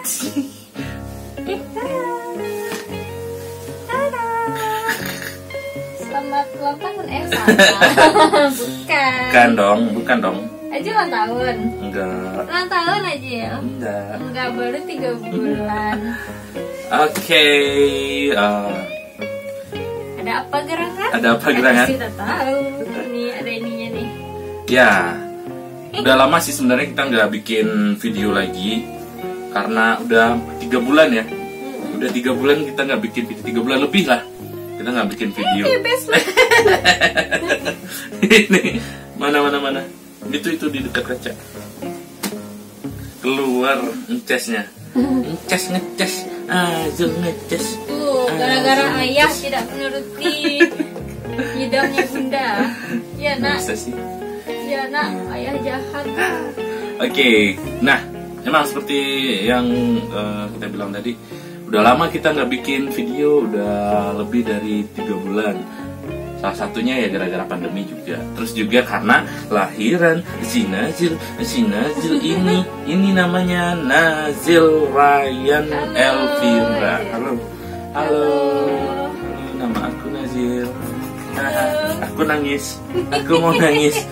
Selamat ulang tahun salah. Bukan dong. Aja ulang tahun. Enggak. Ulang tahun aja ya. Enggak baru 3 bulan. Oke. Ada apa gerangan? Kita tahu. Nih ada ininya nih. Ya. Udah lama sih sebenarnya kita nggak bikin video lagi karena udah 3 bulan ya. Udah 3 bulan kita nggak bikin video, 3 bulan lebih lah kita nggak bikin video. Ini mana itu di dekat kaca keluar ngecesnya, ngeces gara-gara ayah tidak menuruti idamnya bunda. Ya nak. Masa sih? Ya nak, ayah jahat. Oke, nah emang seperti yang kita bilang tadi, udah lama kita nggak bikin video, udah lebih dari 3 bulan. Salah satunya ya gara-gara pandemi juga. Terus juga karena lahiran si Nazil ini namanya Nazil Ryan Elvira. Halo, nama aku Nazil. Aku nangis, aku mau nangis.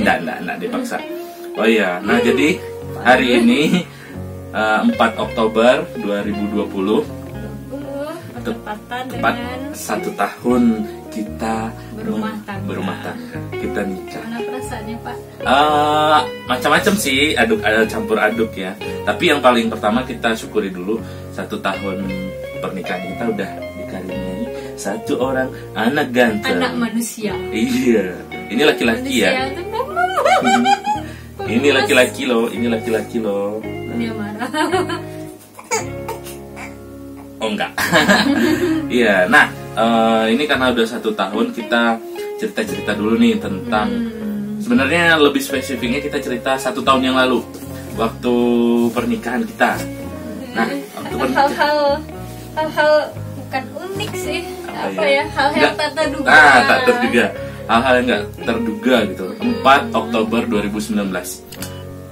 Nggak dipaksa. Oh iya, nah jadi hari ini 4 Oktober 2020 tepat 1 tahun kita berumah tangga. Kita nikah. Mana perasaannya Pak? Macam-macam sih, campur aduk ya. Tapi yang paling pertama kita syukuri dulu 1 tahun pernikahan kita udah dikaruniai 1 orang anak ganteng. Anak manusia. Iya, ini laki-laki ya. Ini laki-laki loh. Dia marah. Oh enggak. Iya, nah ini karena udah 1 tahun kita cerita dulu nih tentang sebenarnya lebih spesifiknya kita cerita 1 tahun yang lalu waktu pernikahan kita. Nah, waktu hal-hal bukan unik sih. Apa ya? Hal yang tak terduga. Tak terduga. Hal-hal yang nggak terduga gitu. 4 Oktober 2019.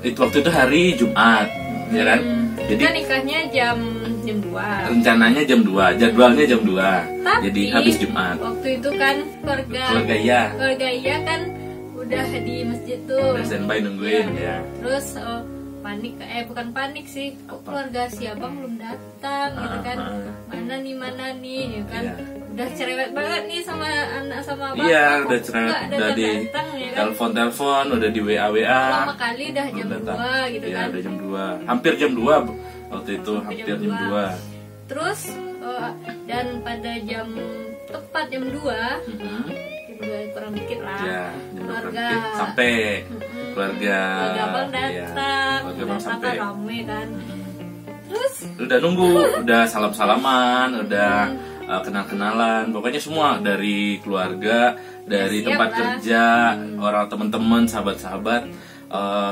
Itu waktu itu hari Jumat, ya kan? Jadi kita nikahnya jam 2. Rencananya jam 2, jadwalnya jam 2. Tapi, jadi habis Jumat. Waktu itu kan keluarga iya kan udah di masjid tuh. Udah standby nungguin ya. Terus panik, bukan panik sih. Keluarga si abang belum datang gitu kan. Mana nih ya kan. Udah cerewet banget nih sama anak sama abang. Iya, udah cerewet, udah di datang, ya kan? telepon, udah di WA. Lama kali udah jam 2 gitu ya, kan. Udah jam 2. Hampir jam 2 waktu itu, hampir jam 2. Terus dan pada tepat jam 2. Kurang dikit lah. Ya, keluarga sampai keluarga abang datang. Keluarga abang sampai rame kan. Terus udah nunggu, udah salam-salaman, udah kenal-kenalan, pokoknya semua dari keluarga, dari tempat kerja, orang teman-teman, sahabat-sahabat,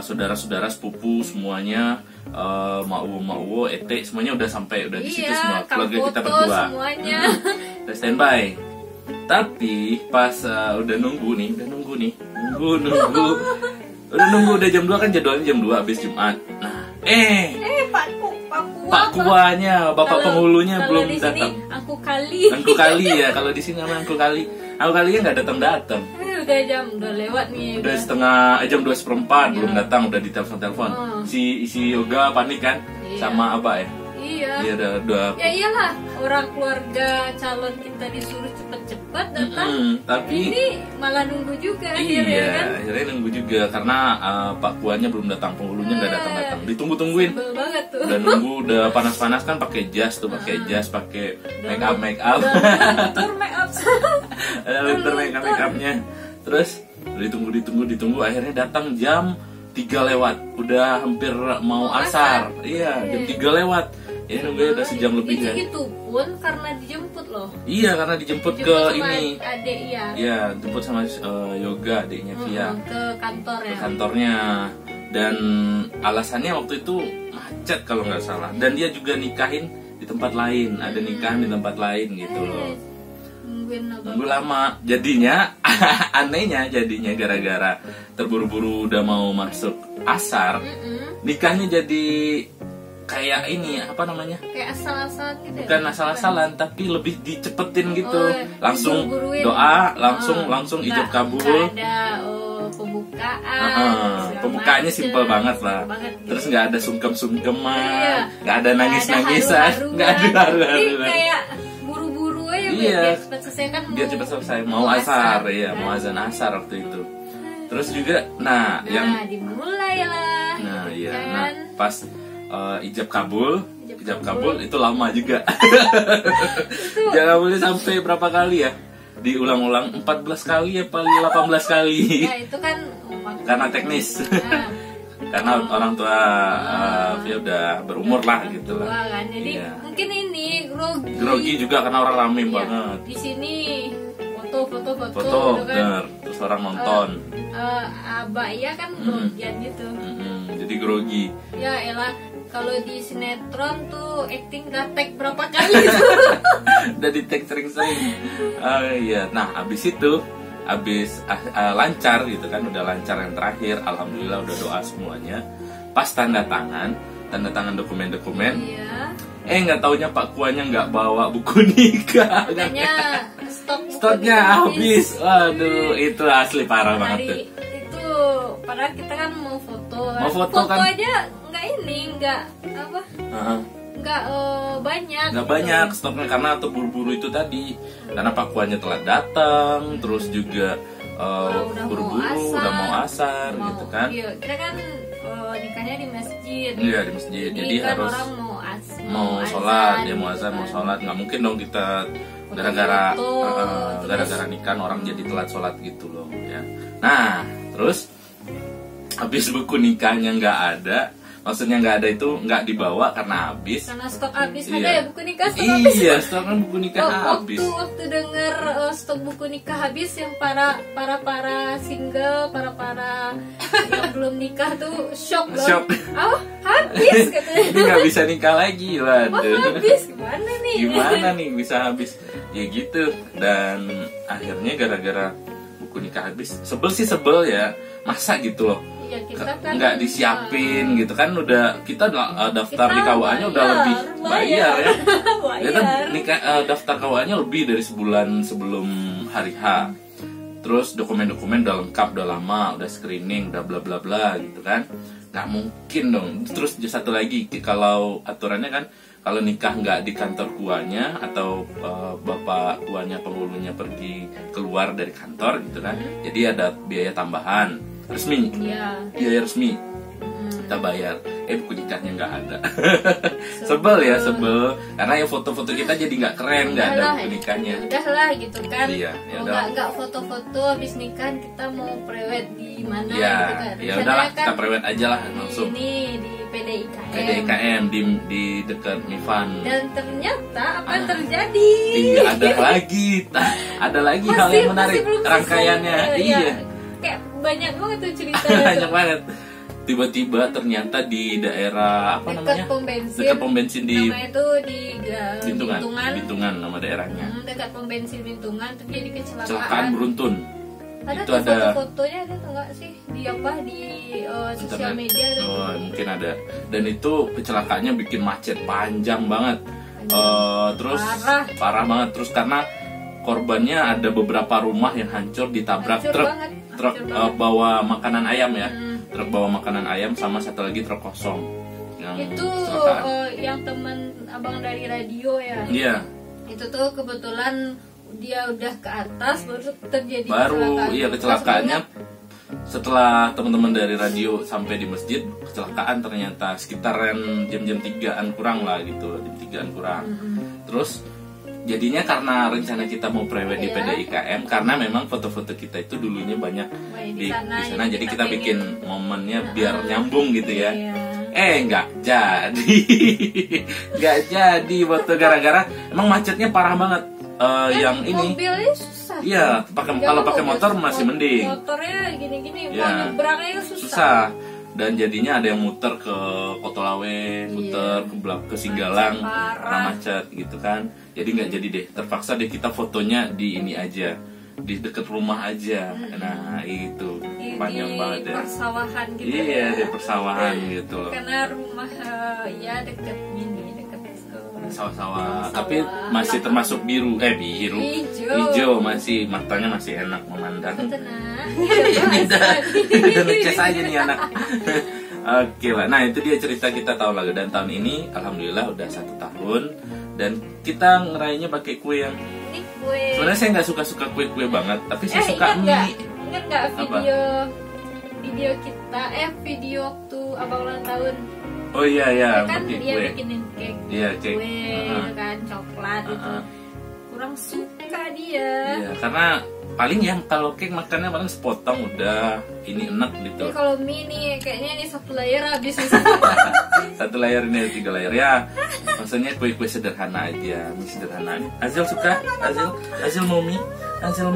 saudara-saudara, sepupu semuanya, mau ete semuanya udah sampai, udah di situ semua. Keluarga kita berdua. Semuanya. Udah standby. Tapi pas udah nunggu, udah jam 2 kan jadwalnya jam 2 habis Jumat. Nah, Pak Kuanya, bapak penghulunya belum datang. Angku kali ya, kalau di sini namanya Angku kalinya nggak datang. Udah lewat nih. Udah jam 2:15 belum datang, udah ditelepon. Si Yoga panik kan, sama Abah ya. Iya. Udah. Ya iyalah, orang keluarga calon kita disuruh cepet-cepet datang. Tapi ini malah nunggu juga. Iya, akhirnya nunggu juga karena Pak Kuanya belum datang, penghulunya nggak datang. Ditunggu-tungguin. Sebel banget tuh. Udah nunggu, udah panas-panas kan, pakai jas, pakai make up. Luntur make up. Ada luntur make upnya. Terus ditunggu, akhirnya datang jam 3 lewat. Udah hampir mau asar. Iya, jam 3 lewat. Ini nunggunya udah sejam lebih kan. Itu pun karena dijemput loh. Iya, karena dijemput ke ini. Adik ya. Iya, dijemput sama Yoga, adiknya Via. Ke kantor ya. Ke kantornya. Dan alasannya waktu itu macet kalau nggak salah. Dan dia juga nikahin di tempat lain. Ada nikahan di tempat lain gitu loh. Nunggu lama. Jadinya anehnya gara-gara terburu-buru udah mau masuk asar, nikahnya jadi kayak ini apa namanya? Kayak asal-asalan gitu ya? Bukan asal-asalan, tapi lebih dicepetin gitu. Oh, Langsung diburu-buruin. doa, langsung ijab kabul. Nggak ada pembukaan. Pembukaannya simpel banget lah. Terus nggak ada sungkem-sungkeman, nggak ada nangis-nangisan, nggak ada haru-haruan. Kayak buru-buru aja biar cepat selesai kan. Biar cepat selesai. Mau asar ya, mau azan asar waktu itu. Terus juga, yang dimulai lah. Nah, gitu iya. kan. Nah, pas ijab kabul itu lama juga. Ijab kabulnya sampai berapa kali ya? Diulang-ulang 14 kali ya paling 18 kali. Ya itu kan Karena teknis. Karena orang tua Via udah berumur lah gitu lah. Kan. Jadi mungkin ini grogi juga karena orang rame banget. Di sini foto Foto, gitu kan. terus orang nonton. Abaya kan grogian gitu. Jadi grogi. Ya elah, kalau di sinetron tuh acting udah tag berapa kali gitu. Udah di tag sering-sering. Iya. Nah, abis lancar gitu kan, udah lancar yang terakhir, alhamdulillah udah doa semuanya. Pas tanda tangan dokumen-dokumen. Iya. Nggak taunya Pak Kuanya nggak bawa buku nikah. Katanya stoknya habis. Waduh, itu asli parah banget tuh. Itu padahal kita kan mau foto. Foto kan aja nggak apa? Nggak banyak stoknya karena buru-buru itu tadi. Karena Pak Kuanya telat datang, terus juga buru-buru udah mau asar gitu kan. Iya, kita kan nikahnya di masjid. Iya, di masjid. Jadi kan harus orang mau sholat, dia mau azan, mau sholat. Nggak mungkin dong kita gara-gara nikah orang jadi telat sholat gitu loh ya. Nah, terus habis buku nikahnya nggak ada. Maksudnya nggak ada itu nggak dibawa karena habis. Karena stok habis. Ada ya buku nikah stok habis. Iya, stok kan buku nikah habis. Waktu denger stok buku nikah habis, yang para single, para yang belum nikah tuh shock loh. Habis katanya. Ini nggak bisa nikah lagi, waduh. Habis gimana nih bisa habis? Ya gitu. Dan akhirnya gara-gara buku nikah habis, sebel ya. Masa gitu loh. Ya, kita kan nggak disiapin gitu kan, udah kita daftar di KUA-nya udah lebih bayar ya. Kita daftar KUA-nya lebih dari sebulan sebelum hari H. Terus dokumen-dokumen udah lengkap, udah lama, udah screening, udah bla bla bla gitu kan. Nggak mungkin dong. Terus satu lagi, kalau aturannya kan kalau nikah nggak di kantor KUA-nya atau bapak KUA-nya penghulunya pergi keluar dari kantor gitu kan, jadi ada biaya tambahan resmi, biaya resmi kita bayar. Buku nikahnya nggak ada. sebel karena ya foto-foto kita jadi nggak keren, nggak ada buku nikahnya. Udahlah gitu kan. Iya, nggak foto-foto habis nikah kita mau prewed di mana gitu kan. Ya udahlah kan, kita prewed aja lah langsung. Ini di PDIKM di dekat Mifan. Dan ternyata apa yang terjadi? Iya, ada lagi hal yang menarik rangkaiannya. Iya. Kayak banyak banget tuh cerita. Banyak banget. Tiba-tiba ternyata di daerah dekat pom bensin di namanya itu di Bintungan nama daerahnya. Dekat pom bensin Bintungan tuh jadi kecelakaan beruntun. Itu ada foto-fotonya ada nggak sih di sosial media ada. Mungkin ada. Dan itu kecelakaannya bikin macet panjang banget. Terus parah banget. Terus karena korbannya ada beberapa rumah yang hancur ditabrak truk bawa makanan ayam ya. Truk bawa makanan ayam sama satu lagi truk kosong. Itu yang teman abang dari radio ya. Iya. Itu tuh kebetulan dia udah ke atas baru terjadi kecelakaannya. Setelah teman-teman dari radio sampai di masjid, kecelakaan ternyata sekitaran jam-jam 3-an kurang lah gitu, jam 3-an kurang. Terus jadinya karena rencana kita mau prewed di PDIKM, karena memang foto-foto kita itu dulunya banyak di sana, jadi kita bikin momennya biar nyambung gitu ya. Nggak jadi foto gara-gara emang macetnya parah banget. Yang ini mobilnya susah. Iya, kalau pakai motor masih mending. Motornya gini-gini, mau nyebrangnya susah. Dan jadinya ada yang muter ke Kotolawe, muter ke Singgalang karena macet gitu kan. Jadi nggak jadi deh, terpaksa deh kita fotonya di ini aja, di dekat rumah aja. Nah itu panjang banget ya. Persawahan gitu. Iya di persawahan gitu loh. Karena rumah ya dekat sawah-sawah, tapi masih termasuk biru, hijau masih, matanya masih enak memandang. Ini udah ngecas aja nih anak. Oke lah, nah itu dia cerita kita tahun lalu, dan tahun ini alhamdulillah udah 1 tahun dan kita ngerayainnya pakai kue yang sebenarnya saya nggak suka kue banget, tapi saya suka mie. Ingat nggak video kita video waktu abang ulang tahun? Oh iya kan dia kue. bikinin cake, kue kan coklat itu kurang suka dia. Iya, karena paling ya kalau cake makannya paling sepotong udah, ini enak gitu. Ini kalau mie nih kayaknya ini 1 layer habis. 1 layer ini 3 layer ya. Maksudnya kue-kue sederhana aja, mie sederhana. Azil suka? Azil mau mie? Azil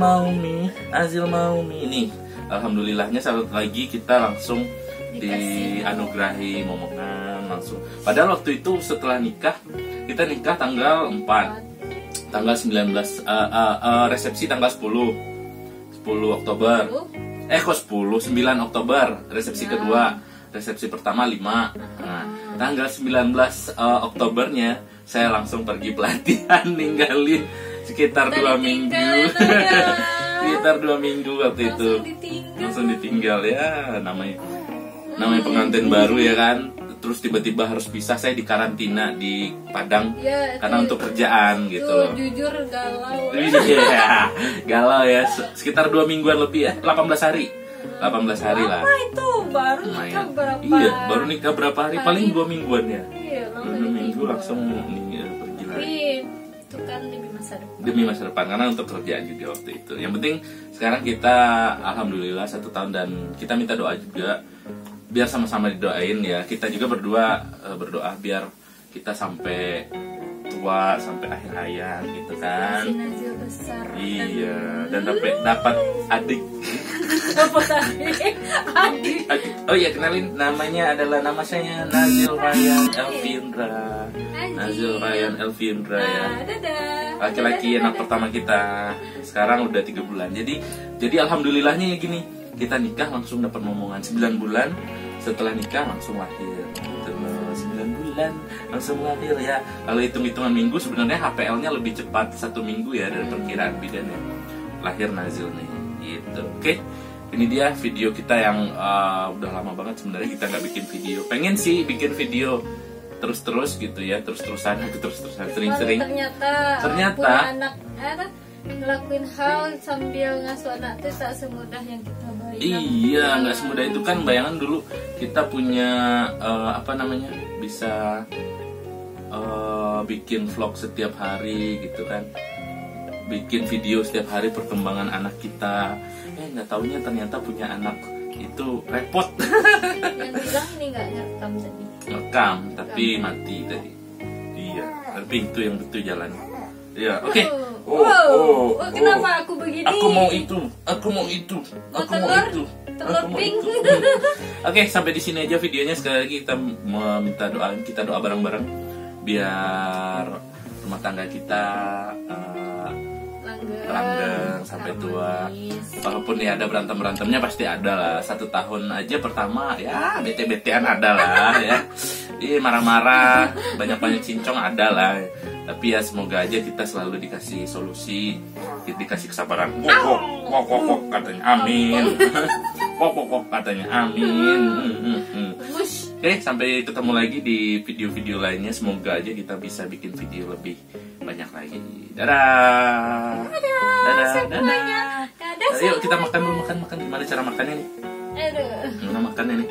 mau mie. Nih, alhamdulillahnya satu lagi kita langsung dianugerahi momongan langsung. Padahal waktu itu setelah nikah, kita nikah tanggal 4, tanggal 19, resepsi tanggal 10 Oktober. Kok 10? 9 Oktober resepsi kedua. Resepsi pertama 5. Nah, tanggal 19 Oktobernya saya langsung pergi pelatihan, ninggalin sekitar 2 minggu. Sekitar 2 minggu waktu itu. Langsung ditinggal ya, namanya pengantin baru ya kan. Terus tiba-tiba harus pisah, saya di karantina di Padang ya, karena untuk kerjaan gitu loh. Jujur galau. Iya, galau ya. Sekitar 2 mingguan lebih ya, 18 hari. 18 hari lah. Apa itu? Baru nikah berapa? Iya, baru nikah berapa hari? Paling 2 mingguan ya. Iya, 2 minggu langsung pergi lagi. Itu kan demi masa depan. Demi masa depan, karena untuk kerjaan juga waktu itu. Yang penting sekarang kita alhamdulillah 1 tahun, dan kita minta doa juga biar sama-sama didoain ya. Kita juga berdoa biar kita sampai tua, sampai akhir hayat gitu kan. Nazil besar. Iya, dan dapat adik. Adik. Oh iya, kenalin, nama saya Nazil Ryan Elvindra. Nazil Ryan Elvindra ya. Dadah. Laki-laki anak pertama kita. Sekarang udah 3 bulan. Jadi alhamdulillahnya ya gini. Kita nikah langsung dapat momongan 9 bulan. Setelah nikah langsung lahir. Terus 9 bulan langsung lahir ya. Kalau hitung-hitungan minggu sebenarnya HPL-nya lebih cepat 1 minggu ya dari perkiraan bidan ya. Lahir Nazil nih gitu. Oke. Ini dia video kita yang udah lama banget sebenarnya kita nggak bikin video. Pengen sih bikin video terus-terus gitu ya, terus-terusan sering-sering. Ternyata punya anak ngelakuin hal sambil ngasuh anak itu tak semudah yang kita bayangkan. Iya, nggak semudah itu kan. Bayangan dulu kita punya bisa bikin vlog setiap hari gitu kan, bikin video setiap hari perkembangan anak kita. Nggak taunya ternyata punya anak itu repot. Yang bilang ini nggak ngerekam tadi. Ngerekam tapi mati tadi. Iya, tapi itu yang betul jalannya. Iya, oke. Kenapa aku begini? Aku mau itu. Telur pink. Oke, sampai di sini aja videonya. Sekali lagi kita meminta doa, kita doa bareng-bareng biar rumah tangga kita langgeng sampai tua. Walaupun ya ada berantem-berantemnya pasti ada lah. 1 tahun aja pertama ya bete-betean ada lah ya. Iya, marah-marah, banyak-banyak cincong ada lah. Tapi ya semoga aja kita selalu dikasih solusi, dikasih kesabaran. Kok katanya amin. Kok katanya amin. Oke, sampai ketemu lagi di video-video lainnya. Semoga aja kita bisa bikin video lebih banyak lagi. Dadah. Dadah semuanya. Dadah. Ayo kita makan dulu, makan. Gimana cara makannya nih? Gimana makannya nih?